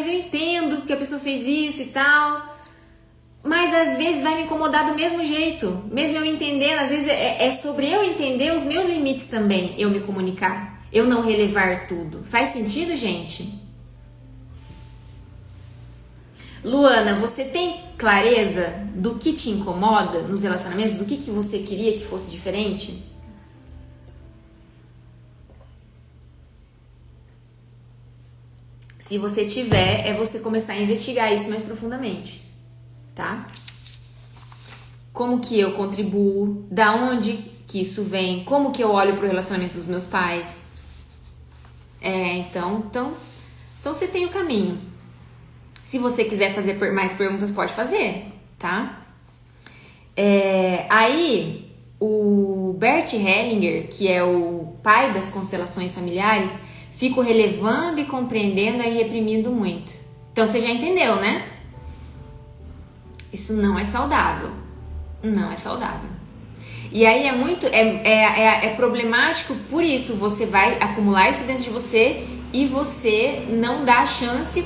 eu entendo que a pessoa fez isso e tal, mas às vezes vai me incomodar do mesmo jeito, mesmo eu entendendo. Às vezes é sobre eu entender os meus limites também, eu me comunicar, eu não relevar tudo. Faz sentido, gente? Luana, você tem clareza do que te incomoda nos relacionamentos? Do que você queria que fosse diferente? Se você tiver, é você começar a investigar isso mais profundamente, tá? Como que eu contribuo? Da onde que isso vem? Como que eu olho pro relacionamento dos meus pais? Então você tem o caminho. Se você quiser fazer mais perguntas, pode fazer, tá? Aí, o Bert Hellinger, que é o pai das constelações familiares, fica relevando e compreendendo e reprimindo muito. Então, você já entendeu, né? Isso não é saudável. Não é saudável. E aí é problemático, por isso você vai acumular isso dentro de você e você não dá a chance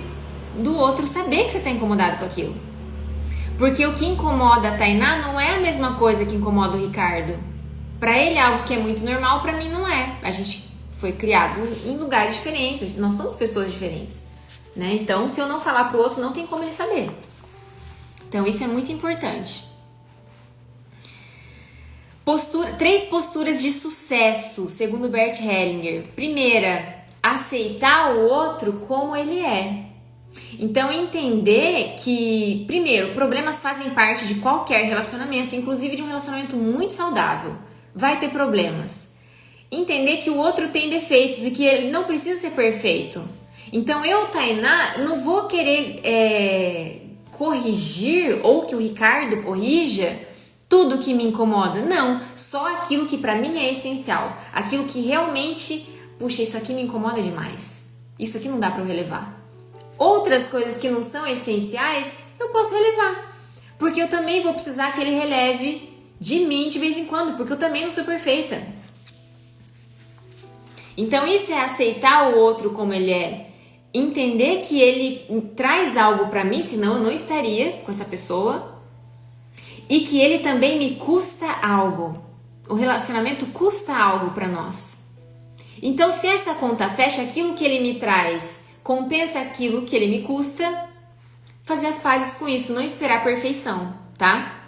do outro saber que você está incomodado com aquilo. Porque o que incomoda a Tainá não é a mesma coisa que incomoda o Ricardo. Para ele é algo que é muito normal, para mim não é. A gente foi criado em lugares diferentes, nós somos pessoas diferentes, né? Então, se eu não falar pro outro, não tem como ele saber. Então, isso é muito importante. 3 posturas de sucesso, segundo Bert Hellinger. Primeira, aceitar o outro como ele é. Então, entender que, primeiro, problemas fazem parte de qualquer relacionamento, inclusive de um relacionamento muito saudável. Vai ter problemas. Entender que o outro tem defeitos e que ele não precisa ser perfeito. Então, eu, Tainá, não vou querer corrigir ou que o Ricardo corrija tudo que me incomoda. Não, só aquilo que pra mim é essencial. Aquilo que realmente, puxa, isso aqui me incomoda demais. Isso aqui não dá pra eu relevar. Outras coisas que não são essenciais, eu posso relevar. Porque eu também vou precisar que ele releve de mim de vez em quando, porque eu também não sou perfeita. Então isso é aceitar o outro como ele é. Entender que ele traz algo pra mim, senão eu não estaria com essa pessoa. E que ele também me custa algo. O relacionamento custa algo pra nós. Então se essa conta fecha, aquilo que ele me traz compensa aquilo que ele me custa, fazer as pazes com isso, não esperar a perfeição, tá?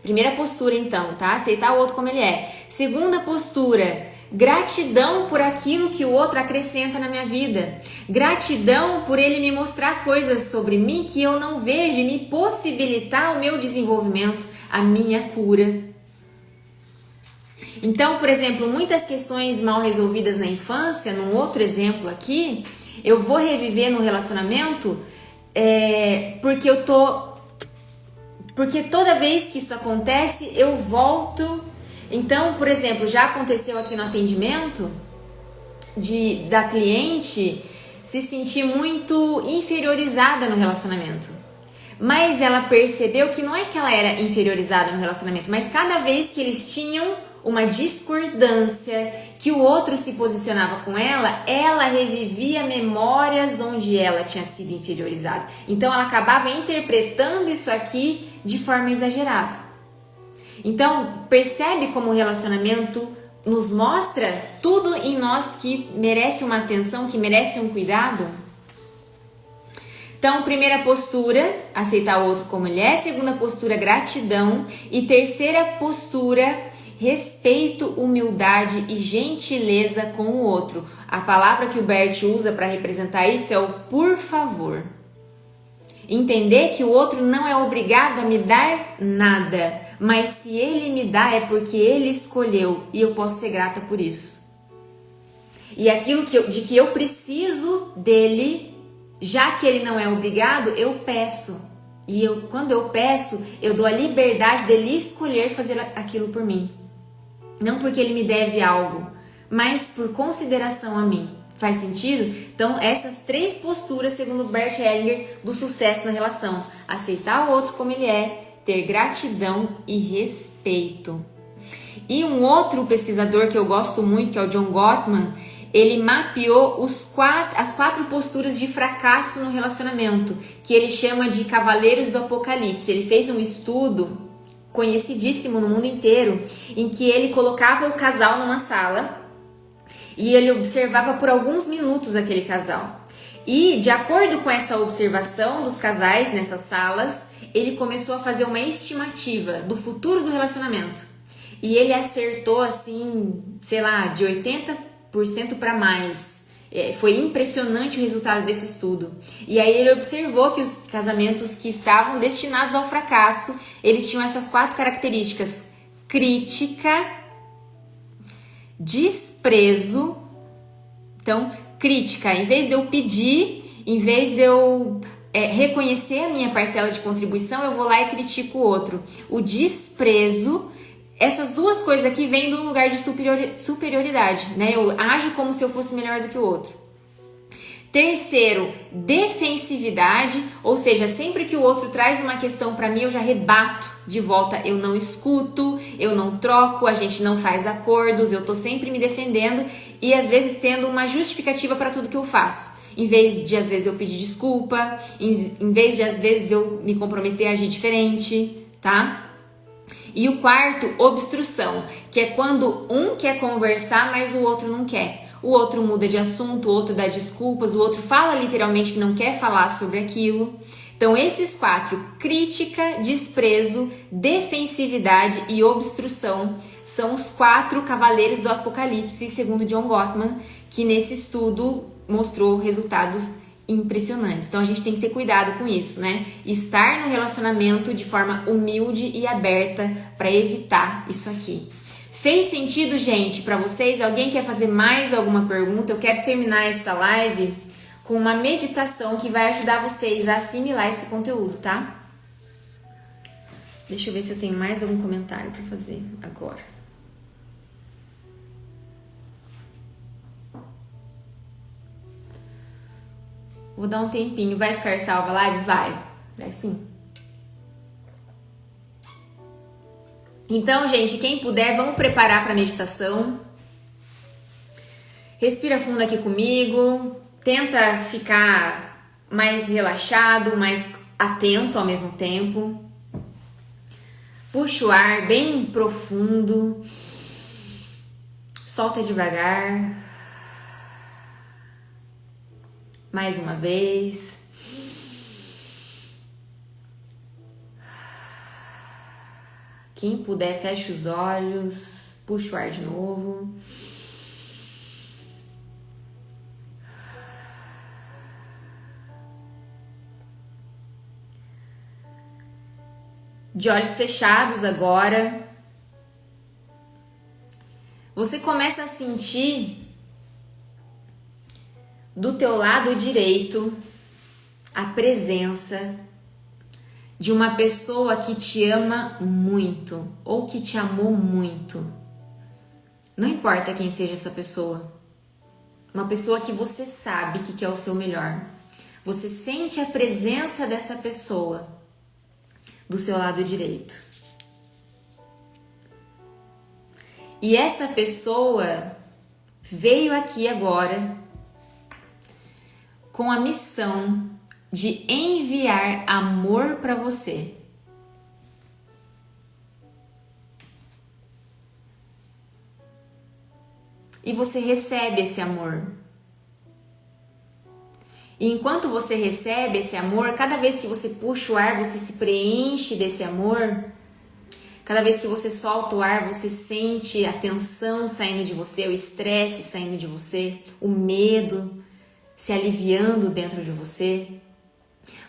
Primeira postura, então, tá? Aceitar o outro como ele é. Segunda postura, gratidão por aquilo que o outro acrescenta na minha vida. Gratidão por ele me mostrar coisas sobre mim que eu não vejo e me possibilitar o meu desenvolvimento, a minha cura. Então, por exemplo, muitas questões mal resolvidas na infância, num outro exemplo aqui, eu vou reviver no relacionamento porque toda vez que isso acontece, eu volto. Então, por exemplo, já aconteceu aqui no atendimento da cliente se sentir muito inferiorizada no relacionamento. Mas ela percebeu que não é que ela era inferiorizada no relacionamento, mas cada vez que eles tinham uma discordância que o outro se posicionava com ela, ela revivia memórias onde ela tinha sido inferiorizada. Então ela acabava interpretando isso aqui de forma exagerada. Então percebe como o relacionamento nos mostra tudo em nós que merece uma atenção, que merece um cuidado? Então, primeira postura, aceitar o outro como ele é. Segunda postura, gratidão. E terceira postura, respeito, humildade e gentileza com o outro. A palavra que o Bert usa para representar isso é o por favor. Entender que o outro não é obrigado a me dar nada, mas se ele me dá é porque ele escolheu e eu posso ser grata por isso. E aquilo de que eu preciso dele, já que ele não é obrigado, eu peço. E quando eu peço, eu dou a liberdade dele escolher fazer aquilo por mim. Não porque ele me deve algo, mas por consideração a mim. Faz sentido? Então, essas 3 posturas, segundo Bert Hellinger, do sucesso na relação. Aceitar o outro como ele é, ter gratidão e respeito. E um outro pesquisador que eu gosto muito, que é o John Gottman, ele mapeou as 4 posturas de fracasso no relacionamento, que ele chama de Cavaleiros do Apocalipse. Ele fez um estudo conhecidíssimo no mundo inteiro, em que ele colocava o casal numa sala e ele observava por alguns minutos aquele casal. E, de acordo com essa observação dos casais nessas salas, ele começou a fazer uma estimativa do futuro do relacionamento. E ele acertou, assim, sei lá, de 80% para mais. Foi impressionante o resultado desse estudo. E aí ele observou que os casamentos que estavam destinados ao fracasso, eles tinham essas 4 características: crítica, desprezo. Então, crítica, em vez de eu pedir, em vez de eu reconhecer a minha parcela de contribuição, eu vou lá e critico o outro. O desprezo, essas 2 coisas aqui vêm de um lugar de superioridade, né? Eu ajo como se eu fosse melhor do que o outro. Terceiro, defensividade, ou seja, sempre que o outro traz uma questão para mim, eu já rebato de volta. Eu não escuto, eu não troco, a gente não faz acordos, eu tô sempre me defendendo e às vezes tendo uma justificativa para tudo que eu faço. Em vez de às vezes eu pedir desculpa, em vez de às vezes eu me comprometer a agir diferente, tá? E o quarto, obstrução, que é quando um quer conversar, mas o outro não quer. O outro muda de assunto, o outro dá desculpas, o outro fala literalmente que não quer falar sobre aquilo. Então, esses 4, crítica, desprezo, defensividade e obstrução, são os 4 cavaleiros do Apocalipse, segundo John Gottman, que nesse estudo mostrou resultados impressionantes. Então a gente tem que ter cuidado com isso, né? Estar no relacionamento de forma humilde e aberta para evitar isso aqui. Fez sentido, gente, para vocês? Alguém quer fazer mais alguma pergunta? Eu quero terminar essa live com uma meditação que vai ajudar vocês a assimilar esse conteúdo, tá? Deixa eu ver se eu tenho mais algum comentário para fazer agora. Vou dar um tempinho. Vai ficar salva a live? Vai sim. Então, gente, quem puder, vamos preparar para a meditação. Respira fundo aqui comigo. Tenta ficar mais relaxado, mais atento ao mesmo tempo. Puxa o ar bem profundo. Solta devagar. Mais uma vez. Quem puder, fecha os olhos. Puxa o ar de novo. De olhos fechados agora, você começa a sentir do teu lado direito a presença de uma pessoa que te ama muito ou que te amou muito. Não importa quem seja essa pessoa. Uma pessoa que você sabe que quer o seu melhor. Você sente a presença dessa pessoa do seu lado direito. E essa pessoa veio aqui agora com a missão de enviar amor para você. E você recebe esse amor. E enquanto você recebe esse amor, cada vez que você puxa o ar, você se preenche desse amor. Cada vez que você solta o ar, você sente a tensão saindo de você, o estresse saindo de você, o medo se aliviando dentro de você.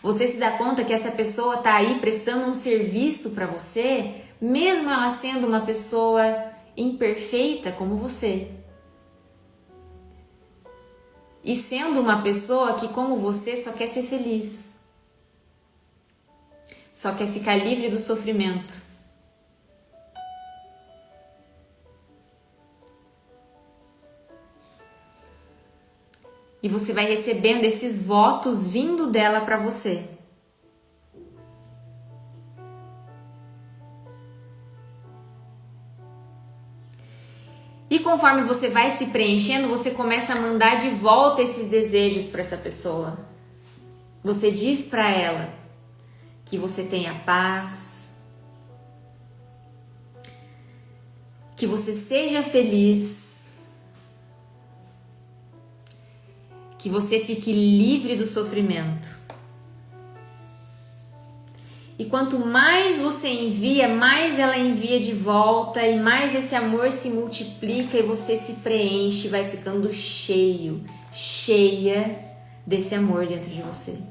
Você se dá conta que essa pessoa está aí prestando um serviço para você, mesmo ela sendo uma pessoa imperfeita como você. E sendo uma pessoa que, como você, só quer ser feliz. Só quer ficar livre do sofrimento. E você vai recebendo esses votos vindo dela para você. E conforme você vai se preenchendo, você começa a mandar de volta esses desejos para essa pessoa. Você diz para ela que você tenha paz, que você seja feliz, que você fique livre do sofrimento. E quanto mais você envia, mais ela envia de volta e mais esse amor se multiplica e você se preenche, vai ficando cheio, cheia desse amor dentro de você.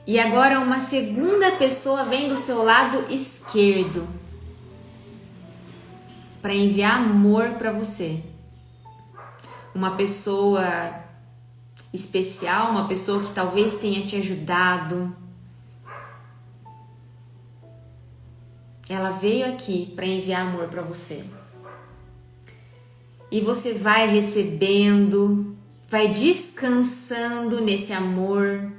E agora uma segunda pessoa vem do seu lado esquerdo para enviar amor para você. Uma pessoa especial, uma pessoa que talvez tenha te ajudado. Ela veio aqui para enviar amor para você. E você vai recebendo, vai descansando nesse amor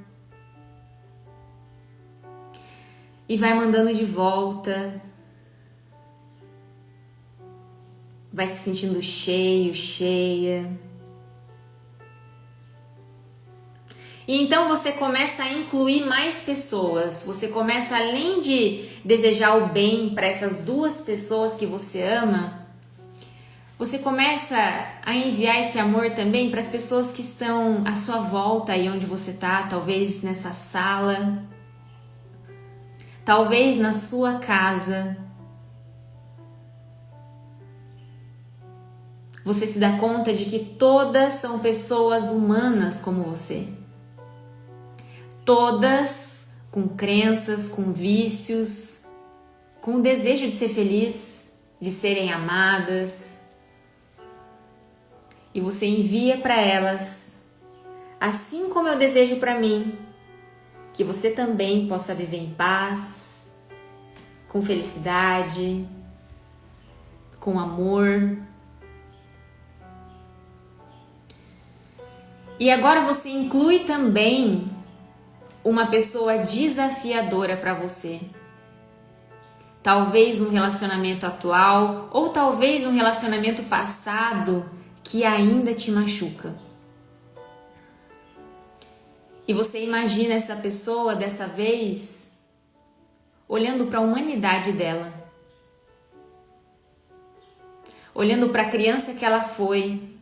e vai mandando de volta. Vai se sentindo cheio, cheia. E então você começa a incluir mais pessoas. Você começa, além de desejar o bem para essas duas pessoas que você ama, você começa a enviar esse amor também para as pessoas que estão à sua volta, aí onde você está, talvez nessa sala, talvez na sua casa. Você se dá conta de que todas são pessoas humanas como você. Todas com crenças, com vícios, com o desejo de ser feliz, de serem amadas. E você envia para elas, assim como eu desejo para mim, que você também possa viver em paz, com felicidade, com amor. E agora você inclui também uma pessoa desafiadora para você. Talvez um relacionamento atual ou talvez um relacionamento passado que ainda te machuca. E você imagina essa pessoa dessa vez olhando para a humanidade dela. Olhando para a criança que ela foi,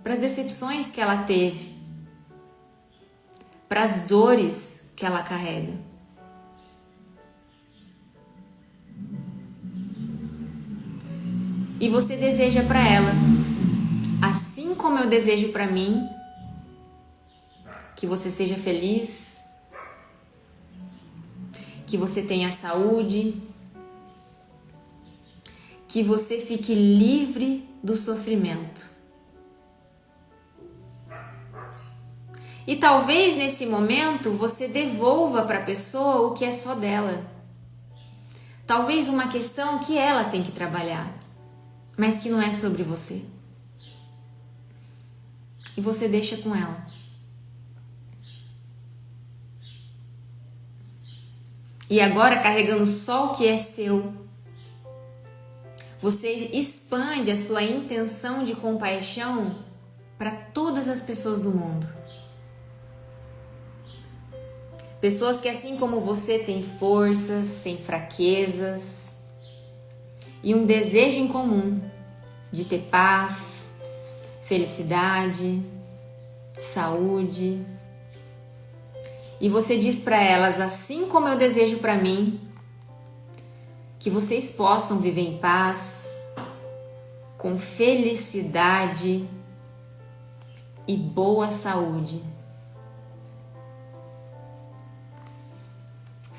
para as decepções que ela teve, para as dores que ela carrega. E você deseja para ela, assim como eu desejo para mim, que você seja feliz, que você tenha saúde, que você fique livre do sofrimento. E talvez nesse momento você devolva para a pessoa o que é só dela. Talvez uma questão que ela tem que trabalhar, mas que não é sobre você. E você deixa com ela. E agora, carregando só o que é seu, você expande a sua intenção de compaixão para todas as pessoas do mundo. Pessoas que, assim como você, têm forças, têm fraquezas e um desejo em comum de ter paz, felicidade, saúde. E você diz para elas, assim como eu desejo para mim, que vocês possam viver em paz, com felicidade e boa saúde.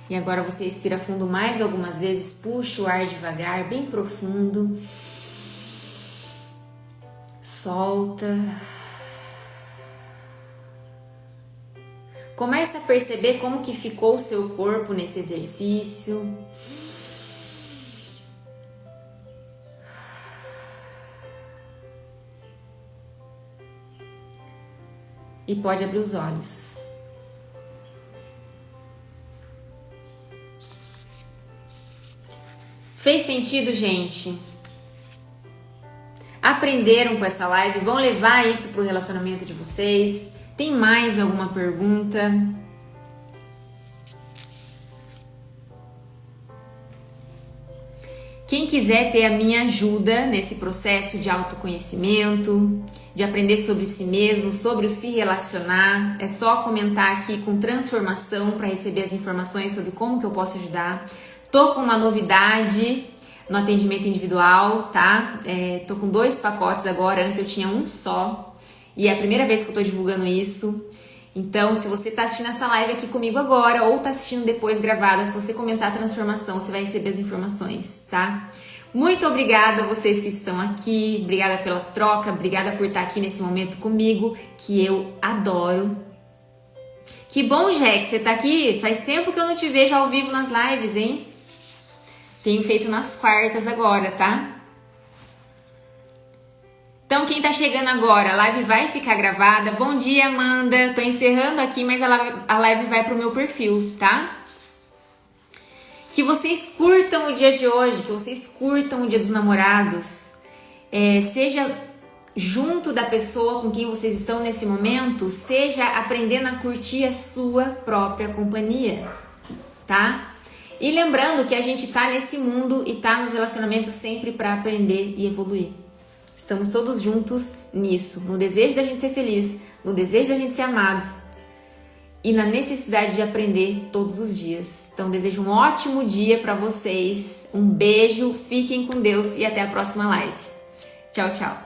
E agora você respira fundo mais algumas vezes, puxa o ar devagar, bem profundo. Solta. Comece a perceber como que ficou o seu corpo nesse exercício. E pode abrir os olhos. Fez sentido, gente? Aprenderam com essa live? Vão levar isso para o relacionamento de vocês? Tem mais alguma pergunta? Quem quiser ter a minha ajuda nesse processo de autoconhecimento, de aprender sobre si mesmo, sobre o se relacionar, é só comentar aqui com transformação para receber as informações sobre como que eu posso ajudar. Tô com uma novidade no atendimento individual, tá? Tô com 2 pacotes agora, antes eu tinha um só. E é a primeira vez que eu tô divulgando isso. Então, se você tá assistindo essa live aqui comigo agora ou tá assistindo depois gravada, se você comentar a transformação, você vai receber as informações, tá? Muito obrigada a vocês que estão aqui, obrigada pela troca, obrigada por estar aqui nesse momento comigo, que eu adoro. Que bom, Jé, que você tá aqui. Faz tempo que eu não te vejo ao vivo nas lives, hein? Tenho feito nas quartas agora, tá? Então, quem tá chegando agora, a live vai ficar gravada. Bom dia, Amanda. Tô encerrando aqui, mas a live vai pro meu perfil, tá? Que vocês curtam o dia de hoje, que vocês curtam o dia dos namorados. Seja junto da pessoa com quem vocês estão nesse momento, seja aprendendo a curtir a sua própria companhia, tá? E lembrando que a gente tá nesse mundo e tá nos relacionamentos sempre para aprender e evoluir. Estamos todos juntos nisso, no desejo da gente ser feliz, no desejo da gente ser amado e na necessidade de aprender todos os dias. Então, desejo um ótimo dia para vocês, um beijo, fiquem com Deus e até a próxima live. Tchau, tchau!